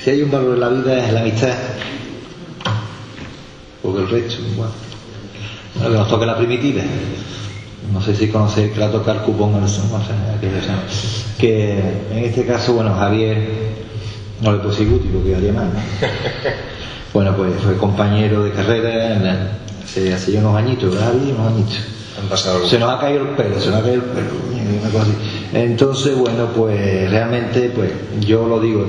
si hay un valor en la vida es la amistad, porque el resto, bueno, lo que nos toca la primitiva. No sé si conocéis que la toca el cupón, no sé, que en este caso, bueno, Javier, no le puedo decir Guti porque haría mal, ¿no? Bueno, pues fue compañero de carrera hace unos añitos, ¿verdad? Unos añitos. Se nos ha caído el pelo, una cosa así. Entonces, bueno, pues realmente, pues yo lo digo,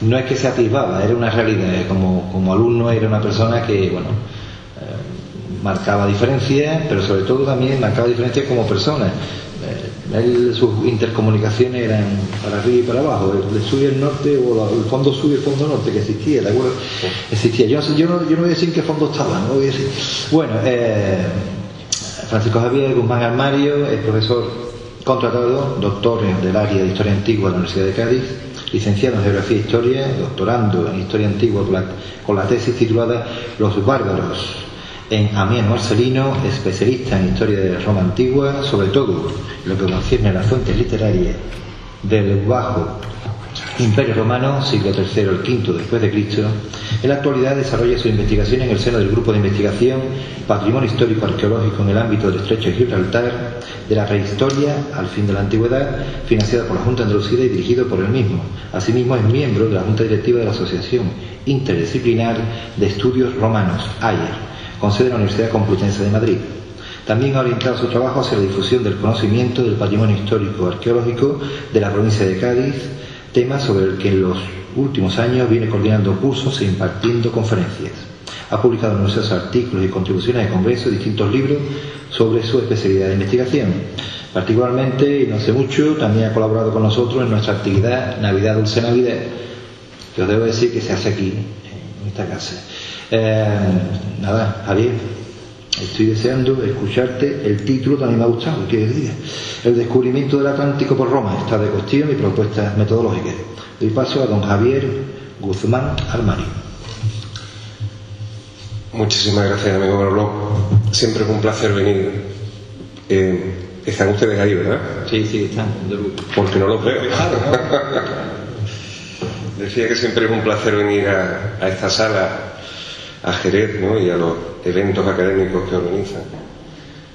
no es que se atisbaba, era una realidad. Como alumno era una persona que, bueno, marcaba diferencias, pero sobre todo también marcaba diferencias como persona. Sus intercomunicaciones eran para arriba y para abajo, el sur y el norte, o el fondo sur y el fondo norte, que existía, ¿de acuerdo? Existía. Yo no voy a decir en qué fondo estaba, no voy a decir. Bueno, Francisco Javier Guzmán Armario es profesor contratado, doctor del área de Historia Antigua de la Universidad de Cádiz, licenciado en Geografía e Historia, doctorando en Historia Antigua con la tesis titulada Los bárbaros en Amiens Marcelino, especialista en Historia de Roma Antigua, sobre todo lo que concierne a las fuentes literarias del Bajo Imperio Romano, siglo III al V después de Cristo. En la actualidad desarrolla su investigación en el seno del Grupo de Investigación Patrimonio Histórico Arqueológico en el ámbito del Estrecho de Gibraltar, de la prehistoria al fin de la antigüedad, financiado por la Junta Andalucía y dirigido por él mismo. Asimismo es miembro de la Junta Directiva de la Asociación Interdisciplinar de Estudios Romanos, AIER, con sede en la Universidad Complutense de Madrid. También ha orientado su trabajo hacia la difusión del conocimiento del patrimonio histórico arqueológico de la provincia de Cádiz, tema sobre el que en los últimos años viene coordinando cursos e impartiendo conferencias. Ha publicado numerosos artículos y contribuciones de congresos y distintos libros sobre su especialidad de investigación. Particularmente, y no hace mucho, también ha colaborado con nosotros en nuestra actividad Navidad Dulce Navidad, que os debo decir que se hace aquí, en esta casa. Nada, Javier, estoy deseando escucharte. El título también me ha gustado, ¿qué diga? El descubrimiento del Atlántico por Roma, está de cuestión y propuestas metodológicas. Doy paso a don Javier Guzmán Armario. Muchísimas gracias, amigo Manolo. Siempre es un placer venir. ¿Están ustedes ahí, verdad? Sí, están. Porque no los veo. Decía que siempre es un placer venir a esta sala, a Jerez, ¿no? Y a los eventos académicos que organizan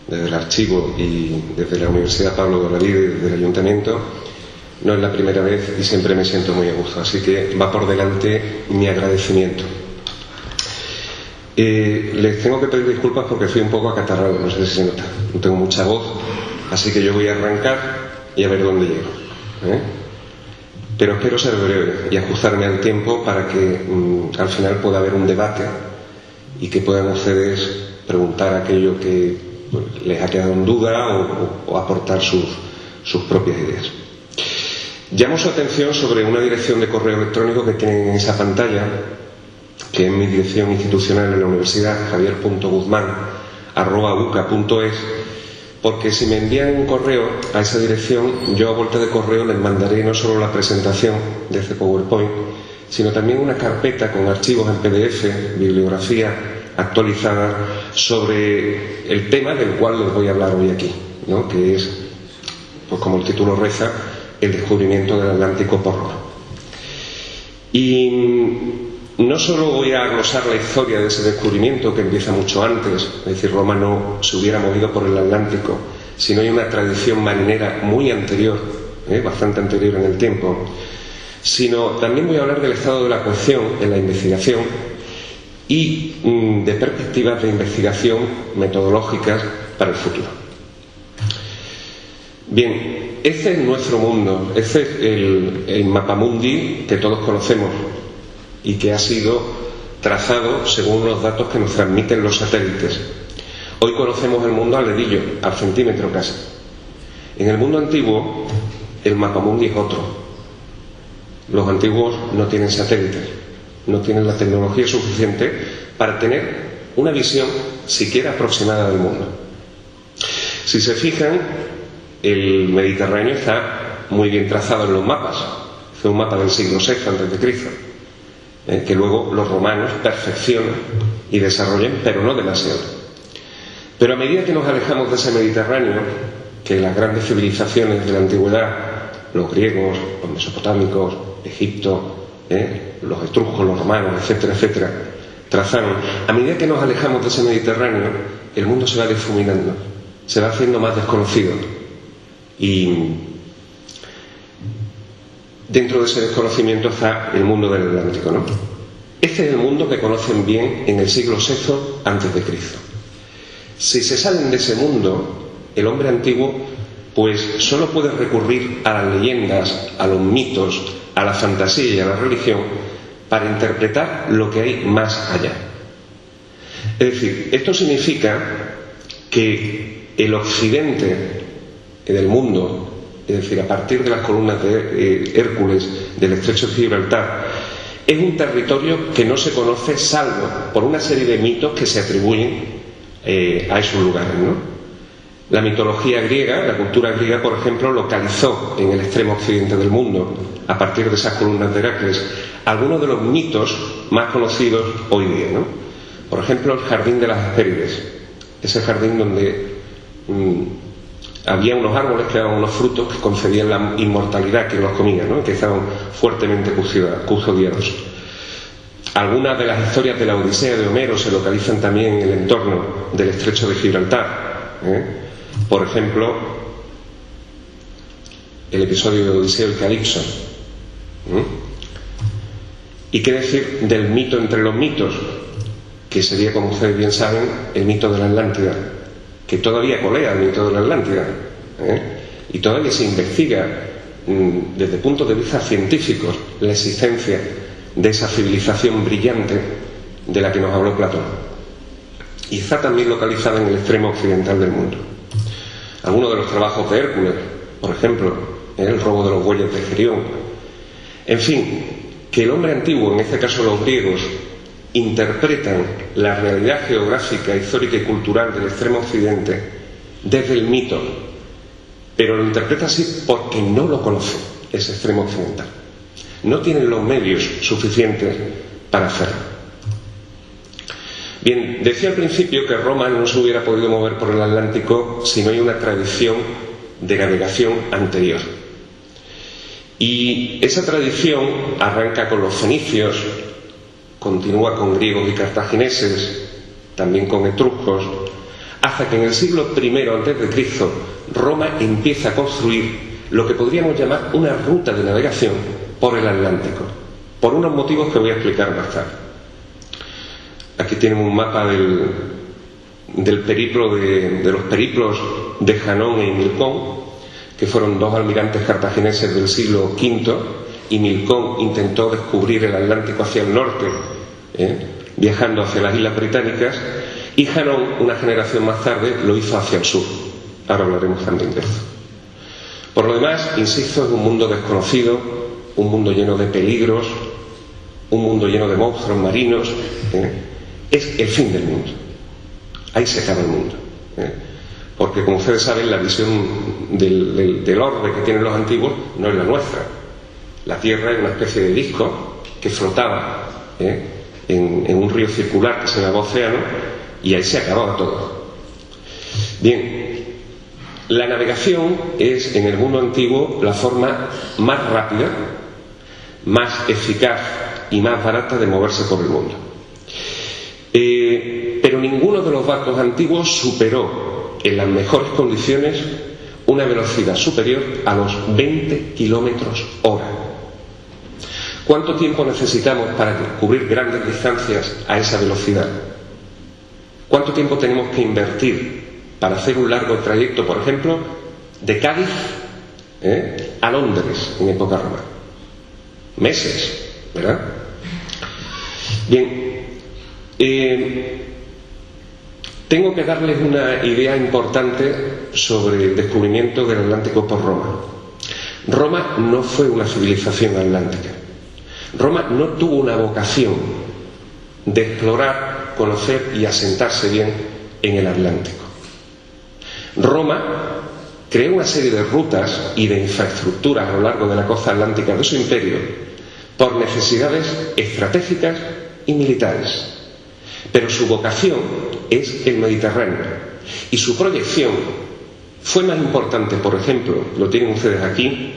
desde el archivo y desde la Universidad Pablo de Olavide y desde el Ayuntamiento. No es la primera vez y siempre me siento muy a gusto, así que va por delante mi agradecimiento. Les tengo que pedir disculpas porque estoy un poco acatarrado, no sé si se nota, no tengo mucha voz, así que yo voy a arrancar y a ver dónde llego, pero espero ser breve y ajustarme al tiempo para que al final pueda haber un debate y que puedan ustedes preguntar aquello que les ha quedado en duda o aportar sus propias ideas. Llamo su atención sobre una dirección de correo electrónico que tienen en esa pantalla, que es mi dirección institucional en la universidad, javier.guzmán@uca.es, porque si me envían un correo a esa dirección, yo a vuelta de correo les mandaré no solo la presentación de este PowerPoint, sino también una carpeta con archivos en PDF, bibliografía actualizada sobre el tema del cual les voy a hablar hoy aquí, ¿no? Que es, pues como el título reza, el descubrimiento del Atlántico por Roma. Y no solo voy a glosar la historia de ese descubrimiento que empieza mucho antes, es decir, Roma no se hubiera movido por el Atlántico, sino hay una tradición marinera muy anterior, bastante anterior en el tiempo, sino también voy a hablar del estado de la cuestión en la investigación y de perspectivas de investigación metodológicas para el futuro. Bien, este es nuestro mundo, este es el mapamundi que todos conocemos y que ha sido trazado según los datos que nos transmiten los satélites. Hoy conocemos el mundo al dedillo, al centímetro casi. En el mundo antiguo, el mapamundi es otro. Los antiguos no tienen satélites, no tienen la tecnología suficiente para tener una visión siquiera aproximada del mundo. Si se fijan, el Mediterráneo está muy bien trazado en los mapas. Es un mapa del siglo VI a.C., que luego los romanos perfeccionan y desarrollan, pero no demasiado. Pero a medida que nos alejamos de ese Mediterráneo, que las grandes civilizaciones de la antigüedad, los griegos, los mesopotámicos, Egipto, los etruscos, los romanos, etcétera, etcétera, trazaron. A medida que nos alejamos de ese Mediterráneo, el mundo se va difuminando, se va haciendo más desconocido. Y dentro de ese desconocimiento está el mundo del Atlántico, ¿no? Este es el mundo que conocen bien en el siglo VI a.C. Si se salen de ese mundo, el hombre antiguo pues solo puede recurrir a las leyendas, a los mitos, a la fantasía y a la religión para interpretar lo que hay más allá. Es decir, esto significa que el occidente del mundo, es decir, a partir de las columnas de Hércules del estrecho de Gibraltar, es un territorio que no se conoce salvo por una serie de mitos que se atribuyen a esos lugares, ¿no? La mitología griega, la cultura griega, por ejemplo, localizó en el extremo occidente del mundo, a partir de esas columnas de Heracles, algunos de los mitos más conocidos hoy día, ¿no? Por ejemplo, el jardín de las Hespérides, ese jardín donde había unos árboles que daban unos frutos que concedían la inmortalidad que los comían, ¿no? Que estaban fuertemente custodiados. Algunas de las historias de la Odisea de Homero se localizan también en el entorno del estrecho de Gibraltar, Por ejemplo, el episodio de Odiseo y Calipso. ¿Y qué decir del mito entre los mitos? Que sería, como ustedes bien saben, el mito de la Atlántida, que todavía colea el mito de la Atlántida, y todavía se investiga desde puntos de vista científicos la existencia de esa civilización brillante de la que nos habló Platón. Y está también localizada en el extremo occidental del mundo. Algunos de los trabajos de Hércules, por ejemplo, el robo de los bueyes de Gerión. En fin, que el hombre antiguo, en este caso los griegos, interpretan la realidad geográfica, histórica y cultural del extremo occidente desde el mito, pero lo interpreta así porque no lo conocen, ese extremo occidental. No tienen los medios suficientes para hacerlo. Bien, decía al principio que Roma no se hubiera podido mover por el Atlántico si no hay una tradición de navegación anterior. Y esa tradición arranca con los fenicios, continúa con griegos y cartagineses, también con etruscos, hasta que en el siglo I a.C. Roma empieza a construir lo que podríamos llamar una ruta de navegación por el Atlántico, por unos motivos que voy a explicar más tarde. Aquí tienen un mapa del periplo de los periplos de Janón e Milcón, que fueron dos almirantes cartagineses del siglo V, y Milcón intentó descubrir el Atlántico hacia el norte, viajando hacia las Islas Británicas, y Janón, una generación más tarde, lo hizo hacia el sur. Ahora hablaremos también de eso. Por lo demás, insisto, es un mundo desconocido, un mundo lleno de peligros, un mundo lleno de monstruos marinos. Es el fin del mundo. Ahí se acaba el mundo. Porque, como ustedes saben, la visión del orbe que tienen los antiguos no es la nuestra. La Tierra es una especie de disco que flotaba en un río circular que se llamaba océano, y ahí se acababa todo. Bien, la navegación es en el mundo antiguo la forma más rápida, más eficaz y más barata de moverse por el mundo. Pero ninguno de los barcos antiguos superó en las mejores condiciones una velocidad superior a los 20 kilómetros hora. ¿Cuánto tiempo necesitamos para cubrir grandes distancias a esa velocidad? ¿Cuánto tiempo tenemos que invertir para hacer un largo trayecto, por ejemplo, de Cádiz a Londres en época romana? Meses, ¿verdad? Bien, tengo que darles una idea importante sobre el descubrimiento del Atlántico por Roma. Roma no fue una civilización atlántica. Roma no tuvo una vocación de explorar, conocer y asentarse bien en el Atlántico. Roma creó una serie de rutas y de infraestructuras a lo largo de la costa atlántica de su imperio por necesidades estratégicas y militares. Pero su vocación es el Mediterráneo, y su proyección fue más importante, por ejemplo, lo tienen ustedes aquí,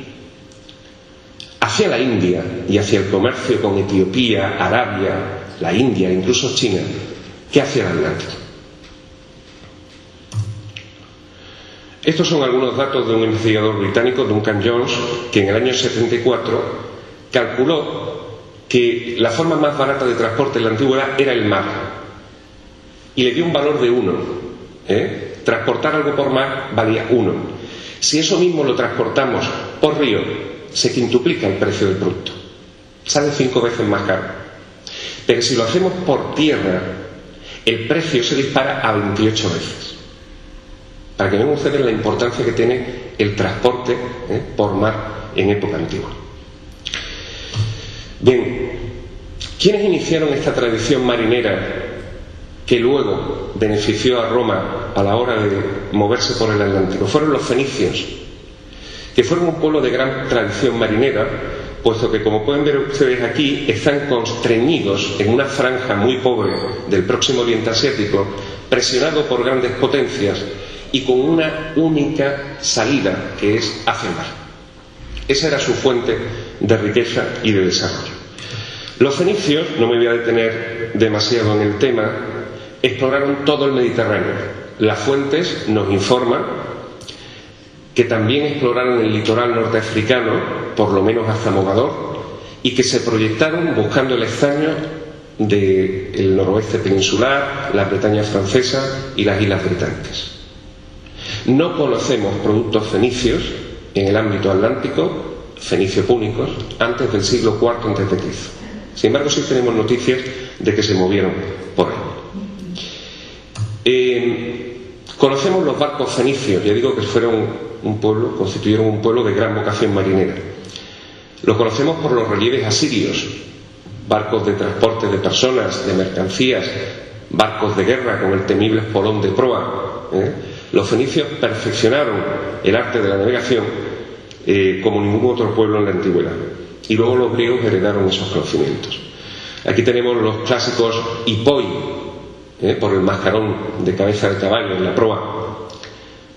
hacia hacia la India y hacia el comercio con Etiopía, Arabia, la India, incluso China, que hacia el Atlántico. Estos son algunos datos de un investigador británico, Duncan Jones, que en el año 74 calculó que la forma más barata de transporte en la antigüedad era el mar, y le dio un valor de 1. Transportar algo por mar valía 1. Si eso mismo lo transportamos por río, se quintuplica el precio del producto, sale 5 veces más caro. Pero si lo hacemos por tierra, el precio se dispara a 28 veces. Para que vean ustedes la importancia que tiene el transporte por mar en época antigua. Bien, ¿quiénes iniciaron esta tradición marinera que luego benefició a Roma a la hora de moverse por el Atlántico? Fueron los fenicios, que fueron un pueblo de gran tradición marinera, puesto que, como pueden ver ustedes aquí, están constreñidos en una franja muy pobre del próximo Oriente Asiático, presionado por grandes potencias y con una única salida, que es hacia el mar. Esa era su fuente de riqueza y de desarrollo. Los fenicios, no me voy a detener demasiado en el tema, exploraron todo el Mediterráneo. Las fuentes nos informan que también exploraron el litoral norteafricano, por lo menos hasta Mogador, y que se proyectaron buscando el estaño del noroeste peninsular, la Bretaña francesa y las Islas Británicas. No conocemos productos fenicios en el ámbito atlántico, fenicio-púnicos, antes del siglo IV a.C. Sin embargo, sí tenemos noticias de que se movieron por ahí. Conocemos los barcos fenicios, ya digo que constituyeron un pueblo de gran vocación marinera. Los conocemos por los relieves asirios, barcos de transporte de personas, de mercancías, barcos de guerra con el temible espolón de proa. Los fenicios perfeccionaron el arte de la navegación como ningún otro pueblo en la antigüedad, y luego los griegos heredaron esos conocimientos. Aquí tenemos los clásicos hipoi, por el mascarón de cabeza de caballo en la proa,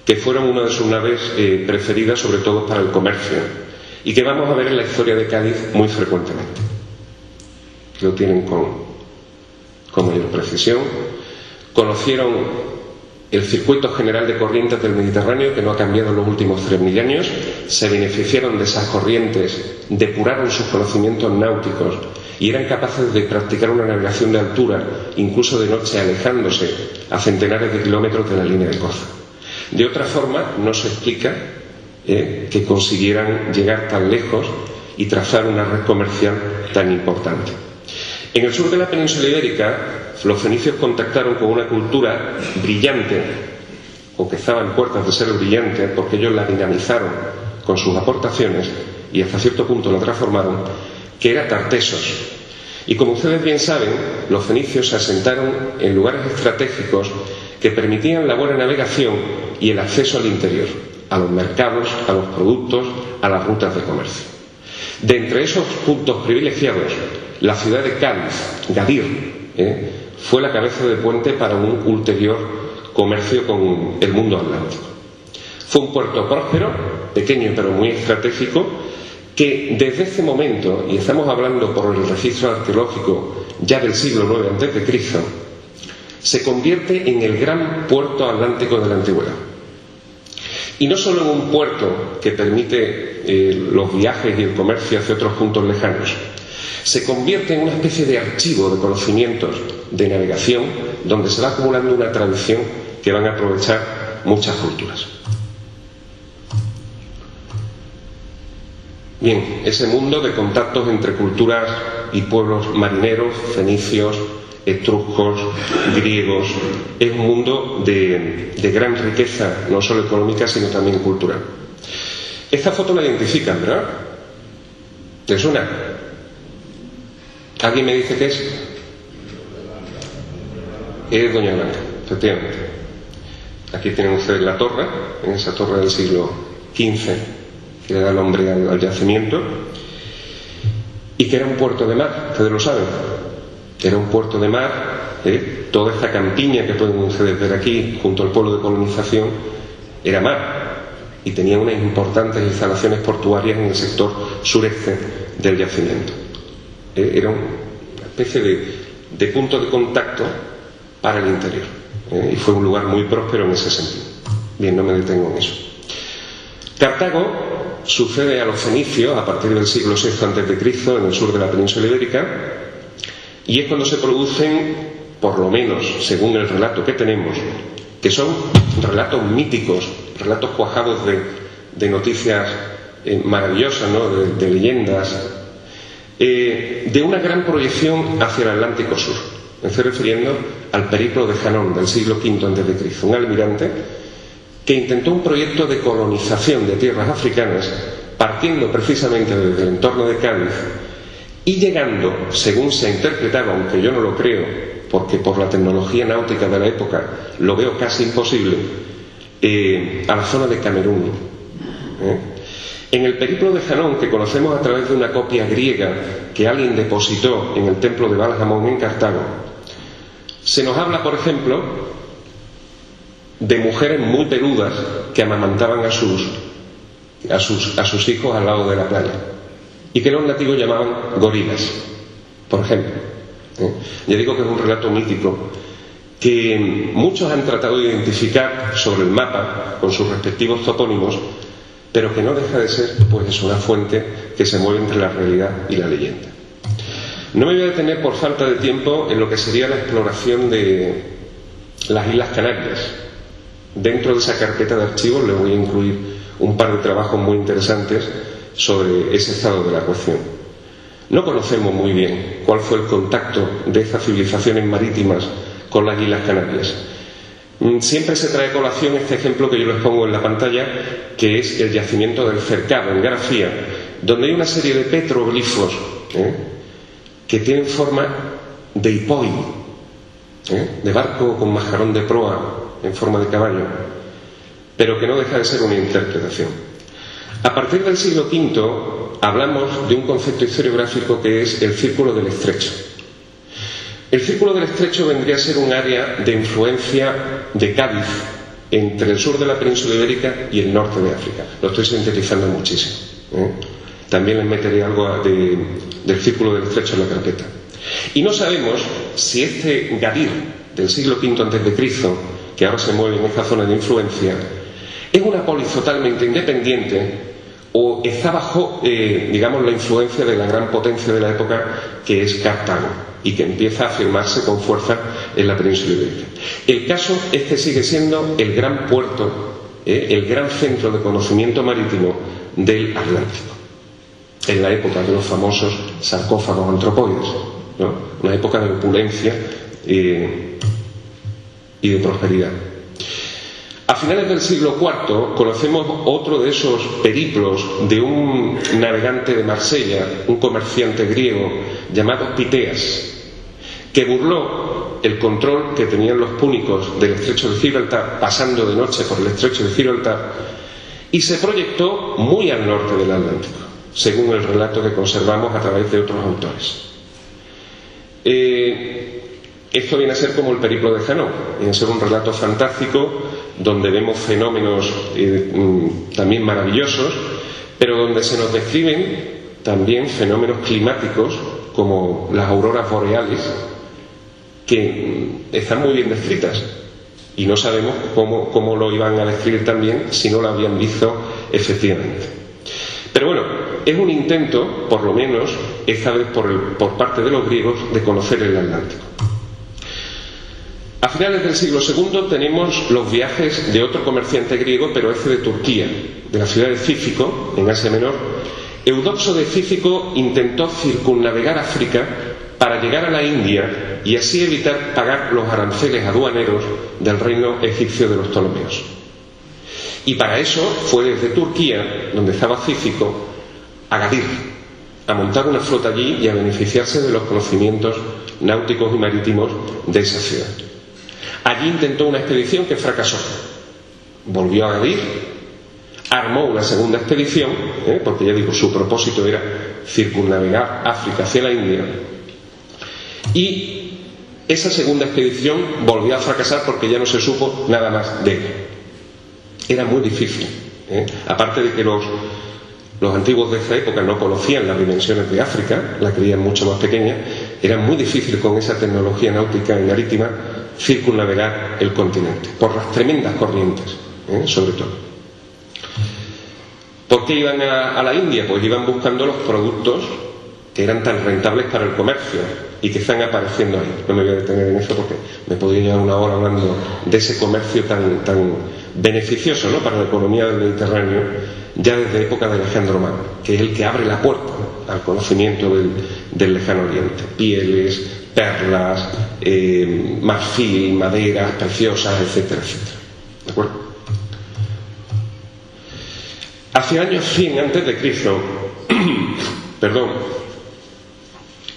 que fueron una de sus naves preferidas, sobre todo para el comercio, y que vamos a ver en la historia de Cádiz muy frecuentemente. Lo tienen con mayor precisión. Conocieron el circuito general de corrientes del Mediterráneo, que no ha cambiado en los últimos 3000 años, se beneficiaron de esas corrientes, depuraron sus conocimientos náuticos y eran capaces de practicar una navegación de altura, incluso de noche, alejándose a centenares de kilómetros de la línea de costa. De otra forma, no se explica que consiguieran llegar tan lejos y trazar una red comercial tan importante. En el sur de la península ibérica, los fenicios contactaron con una cultura brillante, o que estaba en puertas de ser brillante, porque ellos la dinamizaron con sus aportaciones y hasta cierto punto la transformaron, que era Tartesos. Y como ustedes bien saben, los fenicios se asentaron en lugares estratégicos que permitían la buena navegación y el acceso al interior, a los mercados, a los productos, a las rutas de comercio. De entre esos puntos privilegiados, la ciudad de Cádiz, Gadir, fue la cabeza de puente para un ulterior comercio con el mundo atlántico. Fue un puerto próspero, pequeño pero muy estratégico, que desde ese momento, y estamos hablando por el registro arqueológico ya del siglo IX a.C., se convierte en el gran puerto atlántico de la antigüedad. Y no solo en un puerto que permite los viajes y el comercio hacia otros puntos lejanos, se convierte en una especie de archivo de conocimientos de navegación donde se va acumulando una tradición que van a aprovechar muchas culturas. Bien, ese mundo de contactos entre culturas y pueblos marineros, fenicios, etruscos, griegos, es un mundo de gran riqueza, no solo económica, sino también cultural. Esta foto la identifican, ¿verdad? ¿Les suena? ¿Alguien me dice qué es? Es Doña Blanca, efectivamente. Aquí tienen ustedes la torre, en esa torre del siglo XV, que le da nombre al yacimiento, y que era un puerto de mar, ustedes lo saben. Era un puerto de mar, toda esta campiña que pueden ustedes ver aquí, junto al pueblo de colonización, era mar, y tenía unas importantes instalaciones portuarias en el sector sureste del yacimiento. Era una especie de punto de contacto para el interior, y fue un lugar muy próspero en ese sentido. Bien, no me detengo en eso. Cartago sucede a los fenicios a partir del siglo VI a.C. en el sur de la península ibérica, y es cuando se producen, por lo menos según el relato que tenemos, que son relatos míticos, relatos cuajados de noticias maravillosas, ¿no? de leyendas, de una gran proyección hacia el Atlántico Sur. Me estoy refiriendo al periplo de Janón del siglo V a.C., un almirante que intentó un proyecto de colonización de tierras africanas partiendo precisamente desde el entorno de Cádiz y llegando, según se interpretaba, aunque yo no lo creo, porque por la tecnología náutica de la época lo veo casi imposible, a la zona de Camerún. En el periplo de Janón, que conocemos a través de una copia griega que alguien depositó en el templo de Baal-Hamón en Cartago, se nos habla, por ejemplo, de mujeres muy peludas que amamantaban a sus hijos al lado de la playa y que los nativos llamaban gorilas, por ejemplo. Ya digo que es un relato mítico que muchos han tratado de identificar sobre el mapa con sus respectivos topónimos, pero que no deja de ser, pues, es una fuente que se mueve entre la realidad y la leyenda. No me voy a detener por falta de tiempo en lo que sería la exploración de las Islas Canarias. Dentro de esa carpeta de archivos le voy a incluir un par de trabajos muy interesantes sobre ese estado de la cuestión. No conocemos muy bien cuál fue el contacto de estas civilizaciones marítimas con las Islas Canarias. Siempre se trae a colación este ejemplo que yo les pongo en la pantalla, que es el yacimiento del Cercado, en Garafía, donde hay una serie de petroglifos que tienen forma de hipoi, de barco con majarón de proa en forma de caballo, pero que no deja de ser una interpretación. A partir del siglo V hablamos de un concepto historiográfico que es el Círculo del Estrecho. El Círculo del Estrecho vendría a ser un área de influencia de Cádiz entre el sur de la península ibérica y el norte de África. Lo estoy sintetizando muchísimo. También les meteré algo del Círculo del Estrecho en la carpeta. Y no sabemos si este Gadir del siglo V a.C., que ahora se mueve en esta zona de influencia, es una polis totalmente independiente o está bajo, digamos, la influencia de la gran potencia de la época, que es Cartago, y que empieza a afirmarse con fuerza en la península ibérica. El caso es que sigue siendo el gran puerto, el gran centro de conocimiento marítimo del Atlántico, en la época de los famosos sarcófagos antropoides, ¿no? Una época de opulencia y de prosperidad. A finales del siglo IV conocemos otro de esos periplos de un navegante de Marsella, un comerciante griego llamado Piteas, que burló el control que tenían los púnicos del estrecho de Gibraltar, pasando de noche por el estrecho de Gibraltar, y se proyectó muy al norte del Atlántico, según el relato que conservamos a través de otros autores. Esto viene a ser como el periplo de Janón, viene a ser un relato fantástico donde vemos fenómenos también maravillosos, pero donde se nos describen también fenómenos climáticos como las auroras boreales, que están muy bien descritas y no sabemos cómo lo iban a describir también si no lo habían visto efectivamente. Pero bueno, es un intento, por lo menos, esta vez por parte de los griegos, de conocer el Atlántico. A finales del siglo II tenemos los viajes de otro comerciante griego, pero este de Turquía, de la ciudad de Cífico, en Asia Menor. Eudoxo de Cífico intentó circunnavegar África para llegar a la India y así evitar pagar los aranceles aduaneros del reino egipcio de los Ptolomeos. Y para eso fue desde Turquía, donde estaba Cífico, a Gadir, a montar una flota allí y a beneficiarse de los conocimientos náuticos y marítimos de esa ciudad. Allí intentó una expedición que fracasó. Volvió a Gadir, armó una segunda expedición, porque ya digo, su propósito era circunnavegar África hacia la India, y esa segunda expedición volvió a fracasar porque ya no se supo nada más de él. Era muy difícil, aparte de que los Los antiguos de esa época no conocían las dimensiones de África, la creían mucho más pequeña. Era muy difícil con esa tecnología náutica y marítima circunnavegar el continente, por las tremendas corrientes, sobre todo. ¿Por qué iban a la India? Pues iban buscando los productos que eran tan rentables para el comercio y que están apareciendo ahí. No me voy a detener en eso porque me podría llevar una hora hablando de ese comercio tan beneficioso, ¿no?, para la economía del Mediterráneo, ya desde época de Alejandro Magno, que es el que abre la puerta, ¿no?, al conocimiento del lejano oriente. Pieles, perlas, marfil, maderas preciosas, etcétera, etcétera. ¿De acuerdo? Hacia años 100 antes de Cristo,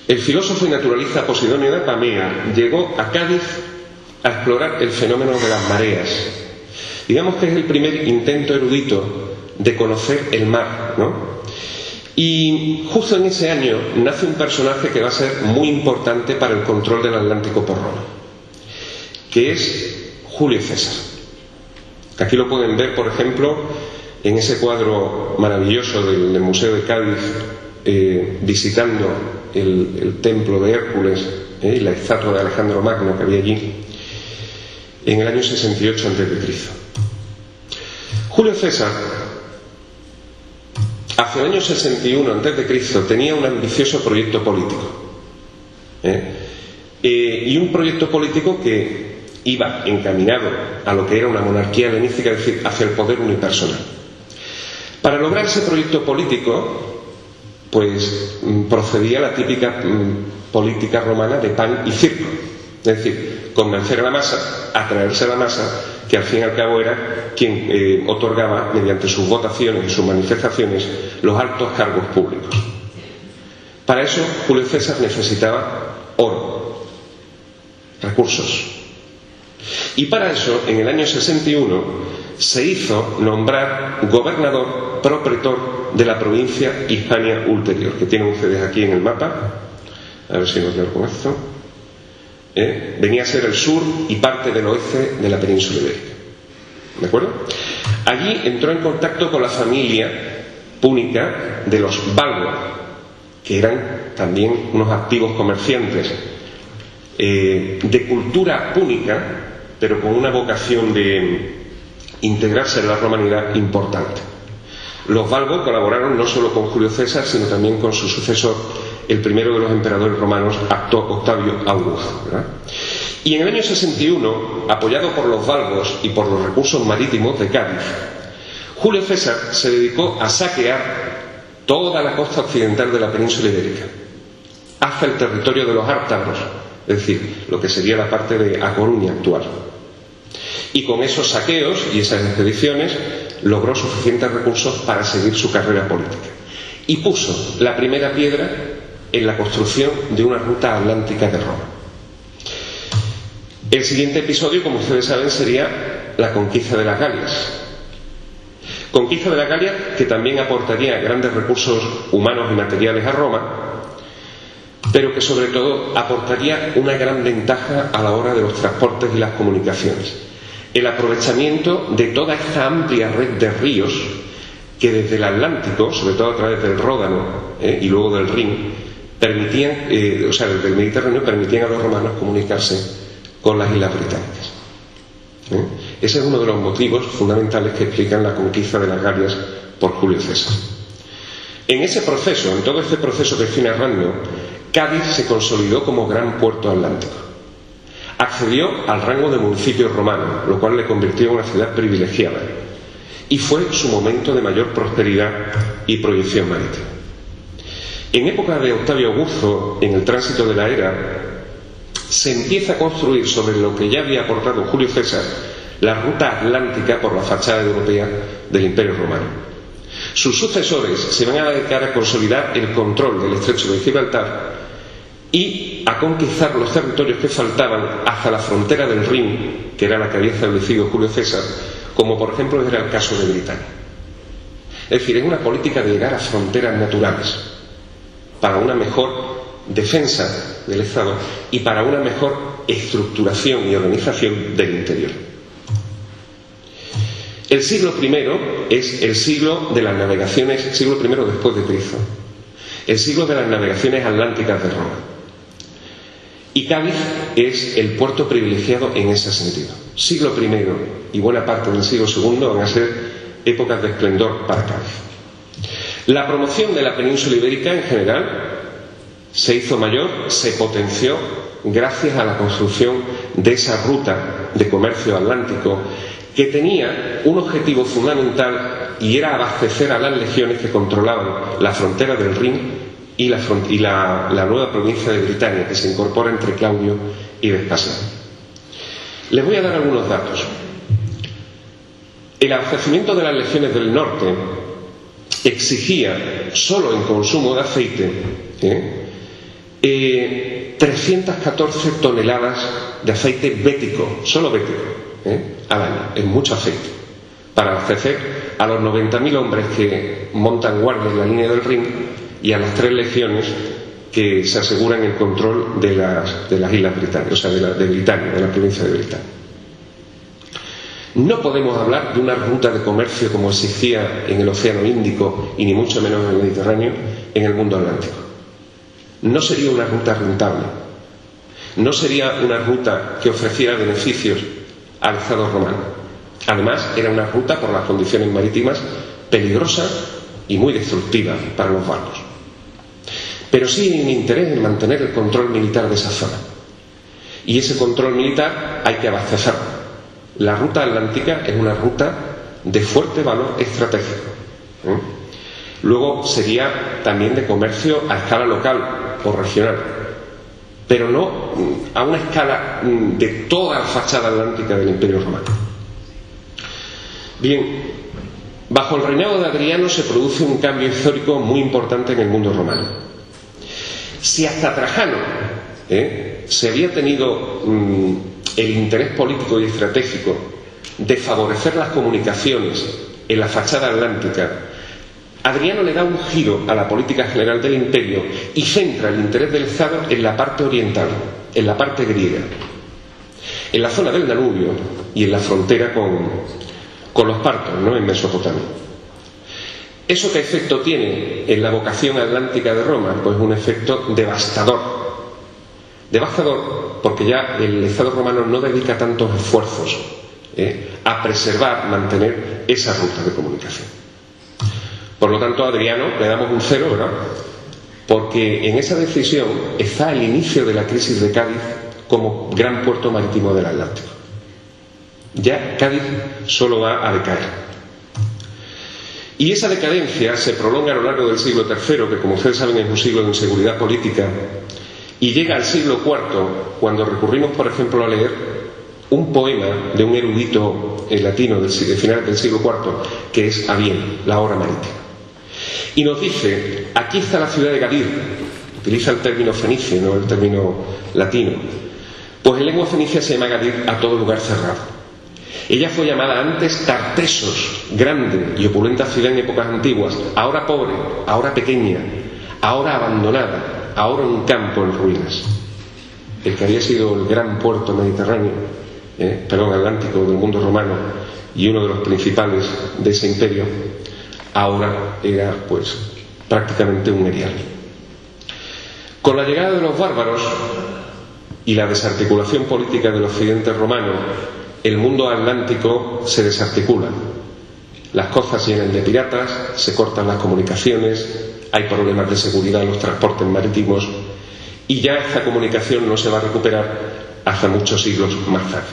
el filósofo y naturalista Posidonio de Apamea llegó a Cádiz a explorar el fenómeno de las mareas. Digamos que es el primer intento erudito de conocer el mar, ¿no? Y justo en ese año nace un personaje que va a ser muy importante para el control del Atlántico por Roma, que es Julio César. Aquí lo pueden ver, por ejemplo, en ese cuadro maravilloso del Museo de Cádiz, visitando el templo de Hércules y la estatua de Alejandro Magno que había allí, en el año 68 a.C. Julio César, hacia el año 61 a.C., tenía un ambicioso proyecto político. Y un proyecto político que iba encaminado a lo que era una monarquía helenística, es decir, hacia el poder unipersonal. Para lograr ese proyecto político, pues procedía la típica política romana de pan y circo, es decir, convencer a la masa, atraerse a la masa, que al fin y al cabo era quien otorgaba, mediante sus votaciones y sus manifestaciones, los altos cargos públicos. Para eso Julio César necesitaba oro, recursos. Y para eso, en el año 61, se hizo nombrar gobernador propretor de la provincia Hispania Ulterior, que tienen ustedes aquí en el mapa. A ver si nos leo con esto. Venía a ser el sur y parte del oeste de la península ibérica. ¿De acuerdo? Allí entró en contacto con la familia púnica de los Balbo, que eran también unos activos comerciantes de cultura púnica, pero con una vocación de integrarse en la romanidad importante. Los Balbo colaboraron no solo con Julio César, sino también con su sucesor, el primero de los emperadores romanos, Octavio Augusto, ¿verdad? Y en el año 61, apoyado por los Balbos y por los recursos marítimos de Cádiz, Julio César se dedicó a saquear toda la costa occidental de la península ibérica, hasta el territorio de los Ártabros, es decir, lo que sería la parte de A Coruña actual. Y con esos saqueos y esas expediciones logró suficientes recursos para seguir su carrera política. Y puso la primera piedra en la construcción de una ruta atlántica de Roma. El siguiente episodio, como ustedes saben, sería la conquista de las Galias. Conquista de las Galias que también aportaría grandes recursos humanos y materiales a Roma, pero que sobre todo aportaría una gran ventaja a la hora de los transportes y las comunicaciones. El aprovechamiento de toda esta amplia red de ríos que desde el Atlántico, sobre todo a través del Ródano y luego del Rin, permitían, desde el Mediterráneo, permitían a los romanos comunicarse con las islas británicas. Ese es uno de los motivos fundamentales que explican la conquista de las Galias por Julio César. En ese proceso, en todo este proceso que estoy narrando, Cádiz se consolidó como gran puerto atlántico. Accedió al rango de municipio romano, lo cual le convirtió en una ciudad privilegiada, y fue su momento de mayor prosperidad y proyección marítima. En época de Octavio Augusto, en el tránsito de la era, se empieza a construir sobre lo que ya había aportado Julio César la ruta atlántica por la fachada europea del Imperio Romano. Sus sucesores se van a dedicar a consolidar el control del estrecho de Gibraltar y a conquistar los territorios que faltaban hasta la frontera del Rin, que era la que había establecido Julio César, como por ejemplo era el caso de Britania. Es decir, es una política de llegar a fronteras naturales para una mejor defensa del Estado y para una mejor estructuración y organización del interior. El siglo I es el siglo de las navegaciones, siglo I después de Cristo, el siglo de las navegaciones atlánticas de Roma. Y Cádiz es el puerto privilegiado en ese sentido. Siglo I y buena parte del siglo II van a ser épocas de esplendor para Cádiz. La promoción de la península ibérica en general se hizo mayor, se potenció gracias a la construcción de esa ruta de comercio atlántico que tenía un objetivo fundamental y era abastecer a las legiones que controlaban la frontera del Rin y la nueva provincia de Britania, que se incorpora entre Claudio y Vespasiano. Les voy a dar algunos datos. El abastecimiento de las legiones del norte exigía, solo en consumo de aceite, 314 toneladas de aceite bético, solo bético, al año. Es mucho aceite para abastecer a los 90.000 hombres que montan guardia en la línea del Rin y a las 3 legiones que se aseguran el control de las islas británicas, o sea, de Britania, de la provincia de Britania. No podemos hablar de una ruta de comercio como existía en el Océano Índico y ni mucho menos en el Mediterráneo en el mundo atlántico. No sería una ruta rentable, no sería una ruta que ofreciera beneficios al Estado romano. Además, era una ruta, por las condiciones marítimas, peligrosa y muy destructiva para los barcos. Pero sí hay un interés en mantener el control militar de esa zona. Y ese control militar hay que abastecerlo. La ruta atlántica es una ruta de fuerte valor estratégico. Luego sería también de comercio a escala local o regional, pero no a una escala de toda la fachada atlántica del Imperio Romano. Bien, bajo el reinado de Adriano se produce un cambio histórico muy importante en el mundo romano. Si hasta Trajano se había tenido el interés político y estratégico de favorecer las comunicaciones en la fachada atlántica, Adriano le da un giro a la política general del imperio y centra el interés del Estado en la parte oriental, en la parte griega, en la zona del Danubio y en la frontera con los partos, ¿no?, en Mesopotamia. ¿Eso qué efecto tiene en la vocación atlántica de Roma? Pues un efecto devastador. Devastador porque ya el Estado romano no dedica tantos esfuerzos a preservar, mantener esa ruta de comunicación. Por lo tanto, a Adriano le damos un 0, ¿verdad? Porque en esa decisión está el inicio de la crisis de Cádiz como gran puerto marítimo del Atlántico. Ya Cádiz solo va a decaer. Y esa decadencia se prolonga a lo largo del siglo III, que como ustedes saben es un siglo de inseguridad política, y llega al siglo IV cuando recurrimos, por ejemplo, a leer un poema de un erudito latino del final del siglo IV, que es Abieno, la Hora Marítima. Y nos dice, aquí está la ciudad de Gadir, utiliza el término fenicio, no el término latino, pues en lengua fenicia se llama Gadir a todo lugar cerrado. Ella fue llamada antes Tartesos, grande y opulenta ciudad en épocas antiguas, ahora pobre, ahora pequeña, ahora abandonada, ahora un campo en ruinas. El que había sido el gran puerto mediterráneo, atlántico del mundo romano y uno de los principales de ese imperio, ahora era pues prácticamente un erial. Con la llegada de los bárbaros y la desarticulación política del occidente romano, el mundo atlántico se desarticula. Las costas llenan de piratas, se cortan las comunicaciones, hay problemas de seguridad en los transportes marítimos y ya esta comunicación no se va a recuperar hasta muchos siglos más tarde.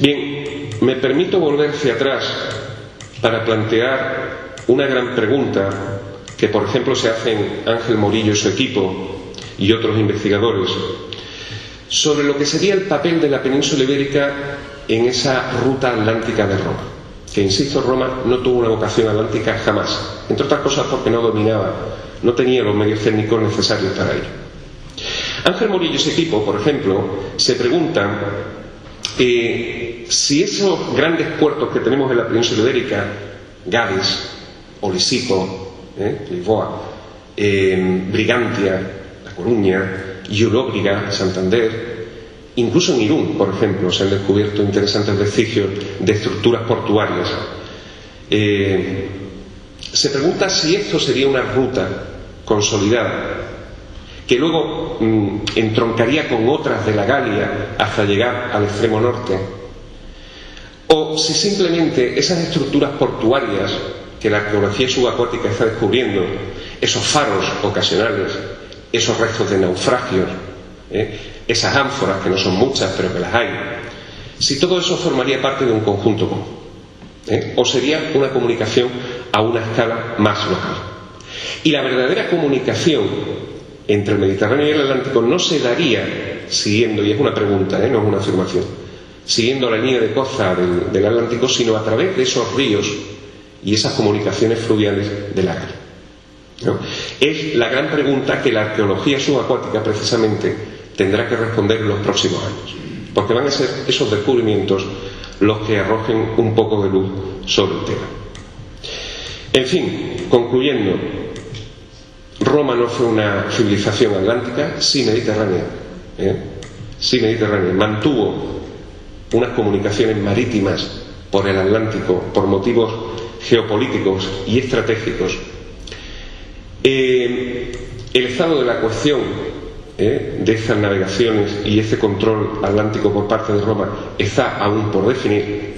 Bien, me permito volver hacia atrás para plantear una gran pregunta que, por ejemplo, se hacen Ángel Morillo y su equipo y otros investigadores sobre lo que sería el papel de la península ibérica en esa ruta atlántica de Roma, que, insisto, Roma no tuvo una vocación atlántica jamás, entre otras cosas porque no dominaba, no tenía los medios técnicos necesarios para ello. Ángel Morillo y su equipo, por ejemplo, se preguntan si esos grandes puertos que tenemos en la península ibérica, Gades, Olisipo, Lisboa, Brigantia, La Coruña, Lóbriga, Santander, Incluso en Irún, por ejemplo, se han descubierto interesantes vestigios de estructuras portuarias. Se pregunta si esto sería una ruta consolidada que luego entroncaría con otras de la Galia hasta llegar al extremo norte, o si simplemente esas estructuras portuarias que la arqueología subacuática está descubriendo, esos faros ocasionales, esos restos de naufragios, esas ánforas, que no son muchas pero que las hay, si todo eso formaría parte de un conjunto común, o sería una comunicación a una escala más local. Y la verdadera comunicación entre el Mediterráneo y el Atlántico no se daría siguiendo, y es una pregunta, no es una afirmación, siguiendo la línea de costa del Atlántico, sino a través de esos ríos y esas comunicaciones fluviales de la Galia, ¿no? Es la gran pregunta que la arqueología subacuática precisamente tendrá que responder en los próximos años, porque van a ser esos descubrimientos los que arrojen un poco de luz sobre el tema. En fin, concluyendo, Roma no fue una civilización atlántica, sí mediterránea, mantuvo unas comunicaciones marítimas por el Atlántico por motivos geopolíticos y estratégicos. El estado de la cuestión de estas navegaciones y este control atlántico por parte de Roma está aún por definir,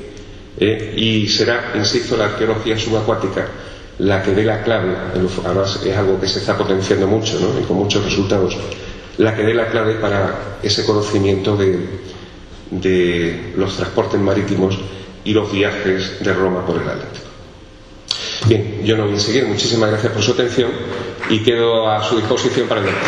y será, insisto, la arqueología subacuática la que dé la clave. Además es algo que se está potenciando mucho, ¿no? Y con muchos resultados, la que dé la clave para ese conocimiento de los transportes marítimos y los viajes de Roma por el Atlántico. Bien, yo no voy a seguir. Muchísimas gracias por su atención y quedo a su disposición para el debate.